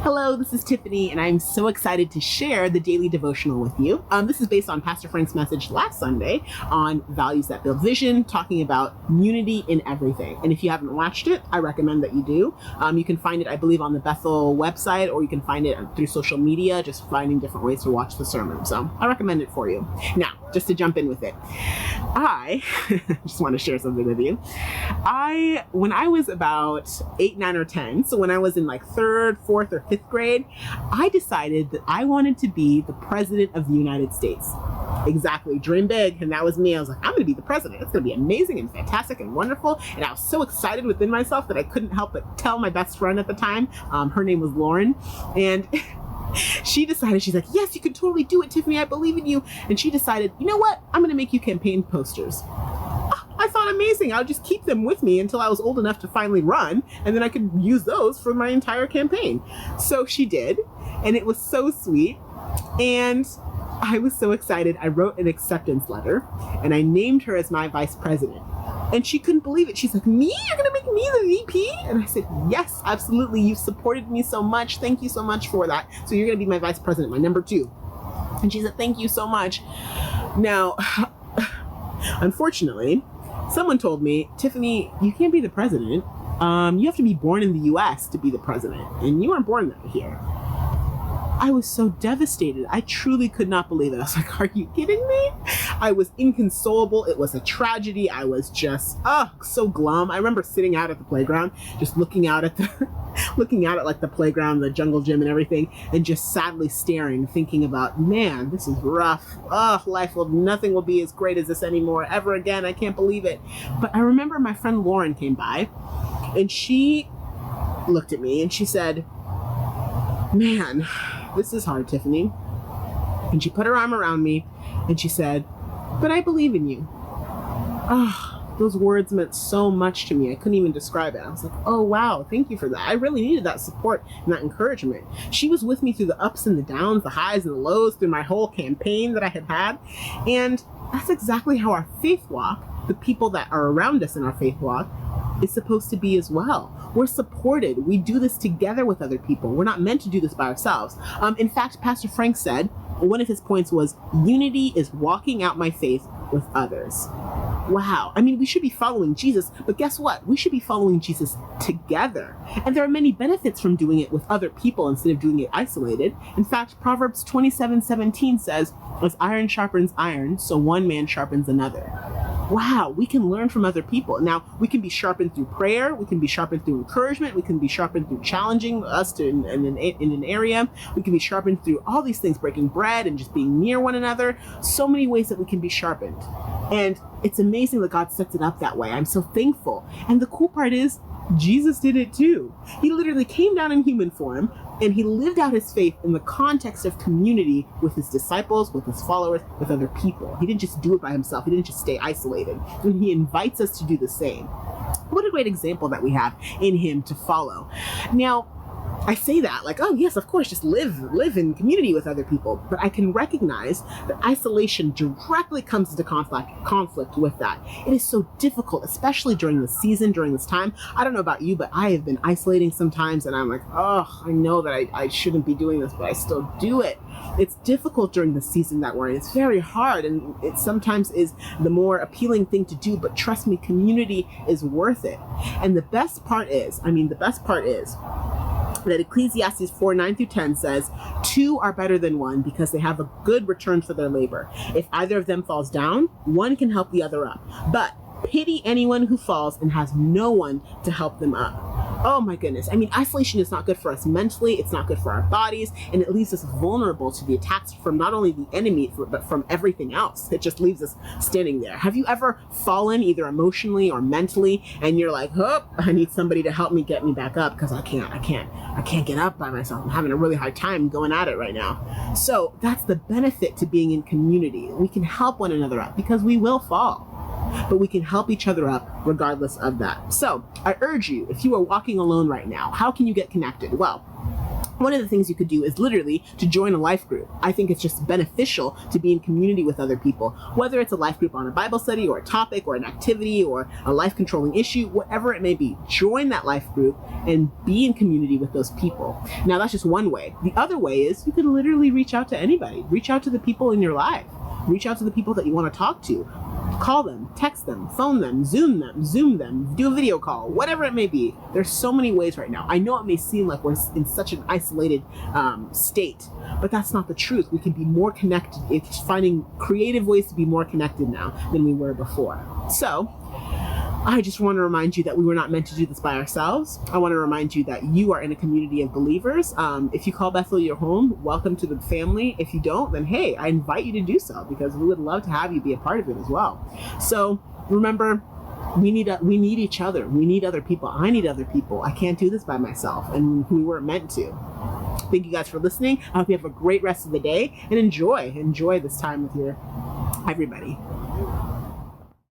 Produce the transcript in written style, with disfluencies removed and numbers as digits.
Hello, this is Tiffany, and I'm so excited to share the daily devotional with you. This is based on Pastor Frank's message last Sunday on values that build vision, talking about unity in everything. And if you haven't watched it, I recommend that you do. You can find it, I believe, on the Bethel website, or you can find it through social media, just finding different ways to watch the sermon. So I recommend it for you. Now, just to jump in with it, I just want to share something with you. When I was about 8, 9, or 10, so when I was in like 3rd, 4th, or 5th grade, I decided that I wanted to be the president of the United States. Exactly, dream big, and that was me. I was like, I'm going to be the president. It's going to be amazing and fantastic and wonderful. And I was so excited within myself that I couldn't help but tell my best friend at the time. Her name was Lauren, and she decided, she's like, yes, you can totally do it, Tiffany. I believe in you. And she decided, you know what? I'm going to make you campaign posters. I thought amazing. I'll just keep them with me until I was old enough to finally run, and then I could use those for my entire campaign. So she did, and it was so sweet. And I was so excited. I wrote an acceptance letter, and I named her as my vice president. And she couldn't believe it. She's like, me? You're going to make me the VP? And I said, yes, absolutely. You've supported me so much. Thank you so much for that. So you're going to be my vice president, my number 2. And she said, thank you so much. Now, unfortunately, someone told me, Tiffany, you can't be the president. You have to be born in the U.S. to be the president. And you weren't born here. I was so devastated. I truly could not believe it. I was like, are you kidding me? I was inconsolable. It was a tragedy. I was just, so glum. I remember sitting out at the playground, just looking out at like the playground, the jungle gym and everything, and just sadly staring, thinking about, man, this is rough. Nothing will be as great as this anymore ever again. I can't believe it. But I remember my friend Lauren came by, and she looked at me and she said, man, this is hard, Tiffany. And she put her arm around me and she said, but I believe in you. Those words meant so much to me. I couldn't even describe it. I was like, oh, wow, thank you for that. I really needed that support and that encouragement. She was with me through the ups and the downs, the highs and the lows, through my whole campaign that I had had. And that's exactly how our faith walk, the people that are around us in our faith walk, is supposed to be as well. We're supported. We do this together with other people. We're not meant to do this by ourselves. In fact, Pastor Frank said, one of his points was, unity is walking out my faith with others. Wow. I mean, we should be following Jesus, but guess what? We should be following Jesus together. And there are many benefits from doing it with other people instead of doing it isolated. In fact, Proverbs 27:17 says, as iron sharpens iron, so one man sharpens another. Wow, we can learn from other people. Now, we can be sharpened through prayer. We can be sharpened through encouragement. We can be sharpened through challenging us in an area. We can be sharpened through all these things, breaking bread and just being near one another. So many ways that we can be sharpened. And it's amazing that God sets it up that way. I'm so thankful. And the cool part is, Jesus did it too. He literally came down in human form, and he lived out his faith in the context of community with his disciples, with his followers, with other people. He didn't just do it by himself. He didn't just stay isolated. And he invites us to do the same. What a great example that we have in him to follow. Now, I say that like, oh yes, of course, just live in community with other people. But I can recognize that isolation directly comes into conflict with that. It is so difficult, especially during this season, during this time. I don't know about you, but I have been isolating sometimes, and I'm like, I know that I shouldn't be doing this, but I still do it. It's difficult during the season that we're in. It's very hard, and it sometimes is the more appealing thing to do, but trust me, community is worth it. And the best part is that Ecclesiastes 4:9-10 says, 2 are better than 1 because they have a good return for their labor. If either of them falls down, one can help the other up. But pity anyone who falls and has no one to help them up. Oh my goodness. I mean, isolation is not good for us mentally. It's not good for our bodies. And it leaves us vulnerable to the attacks from not only the enemy, but from everything else. It just leaves us standing there. Have you ever fallen either emotionally or mentally, and you're like, I need somebody to help me get me back up because I can't get up by myself. I'm having a really hard time going at it right now. So that's the benefit to being in community. We can help one another up because we will fall, but we can help each other up regardless of that. So I urge you, if you are walking alone right now, how can you get connected? Well, one of the things you could do is literally to join a life group. I think it's just beneficial to be in community with other people, whether it's a life group on a Bible study or a topic or an activity or a life controlling issue, whatever it may be. Join that life group and be in community with those people. Now, that's just one way. The other way is you can literally reach out to anybody. Reach out to the people in your life. Reach out to the people that you want to talk to. Call them, text them, phone them, Zoom them, do a video call, whatever it may be. There's so many ways right now. I know it may seem like we're in such an isolated state, but that's not the truth. We can be more connected. It's finding creative ways to be more connected now than we were before. So I just want to remind you that we were not meant to do this by ourselves. I want to remind you that you are in a community of believers. If you call Bethel your home, welcome to the family. If you don't, then hey, I invite you to do so, because we would love to have you be a part of it as well. So remember, we need each other. We need other people. I need other people. I can't do this by myself, and we weren't meant to. Thank you guys for listening. I hope you have a great rest of the day and enjoy this time with your everybody.